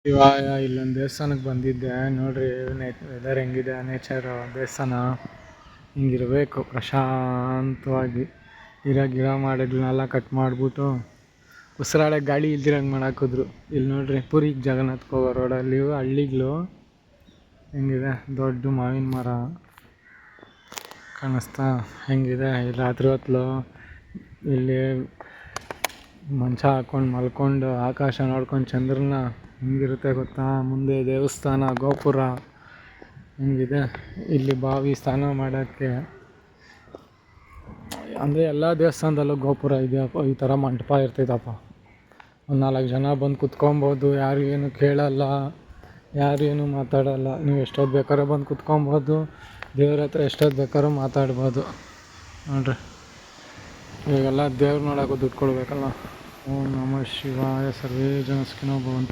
ಇವಾಗ ಇಲ್ಲೊಂದು ದೇವಸ್ಥಾನಕ್ಕೆ ಬಂದಿದ್ದೆ ನೋಡ್ರಿ. ವೆದರ್ ಹೆಂಗಿದೆ, ನೇಚರ್, ದೇವಸ್ಥಾನ ಹಿಂಗಿರಬೇಕು ಪ್ರಶಾಂತವಾಗಿ. ಇರೋ ಗಿಡ ಮರಗಳನ್ನೆಲ್ಲ ಕಟ್ ಮಾಡಿಬಿಟ್ಟು ಉಸಿರಾಡೋಕ್ಕೆ ಗಾಳಿ ಇಲ್ದಿರಂಗೆ ಮಾಡಾಕಿದ್ರು. ಇಲ್ಲಿ ನೋಡ್ರಿ, ಪುರಿಗೆ ಜಗನ್ನಾಥ್ಗೆ ಹೋಗೋ ರೋಡಲ್ಲಿ ಹಳ್ಳಿಗಳು ಹೆಂಗಿದೆ, ದೊಡ್ಡ ಮಾವಿನ ಮರ ಕಾಣಿಸ್ತಾ ಹೆಂಗಿದೆ. ಇಲ್ಲಿ ರಾತ್ರಿ ಹೊತ್ತು ಇಲ್ಲಿ ಮಂಚ ಹಾಕ್ಕೊಂಡು ಮಲ್ಕೊಂಡು ಆಕಾಶ ನೋಡ್ಕೊಂಡು ಚಂದ್ರನ ಹೆಂಗಿರುತ್ತೆ ಗೊತ್ತಾ. ಮುಂದೆ ದೇವಸ್ಥಾನ ಗೋಪುರ ಹೆಂಗಿದೆ. ಇಲ್ಲಿ ಬಾವಿ ಸ್ನಾನ ಮಾಡೋಕ್ಕೆ, ಅಂದರೆ ಎಲ್ಲ ದೇವಸ್ಥಾನದಲ್ಲೂ ಗೋಪುರ ಇದೆಯಪ್ಪ. ಈ ಥರ ಮಂಟಪ ಇರ್ತೈತಪ್ಪ. ಒಂದು 4 ಜನ ಬಂದು ಕುತ್ಕೊಬೋದು, ಯಾರು ಏನು ಕೇಳಲ್ಲ, ಯಾರು ಏನು ಮಾತಾಡಲ್ಲ. ನೀವು ಎಷ್ಟೊತ್ತು ಬೇಕಾದ್ರೂ ಬಂದು ಕುತ್ಕೊಬೋದು, ದೇವ್ರ ಹತ್ರ ಎಷ್ಟೊತ್ತು ಬೇಕಾದ್ರೂ ಮಾತಾಡ್ಬೋದು ನೋಡ್ರಿ. ಇವಾಗೆಲ್ಲ ದೇವ್ರು ನೋಡೋಕ್ಕೂ ದುಡ್ಡು ಕೊಡಬೇಕಲ್ಲ. ಓಂ ನಮಃ ಶಿವಾಯ. ಸರ್ವೇ ಜನ ಸುಖಿನೋ ಭವಂತು.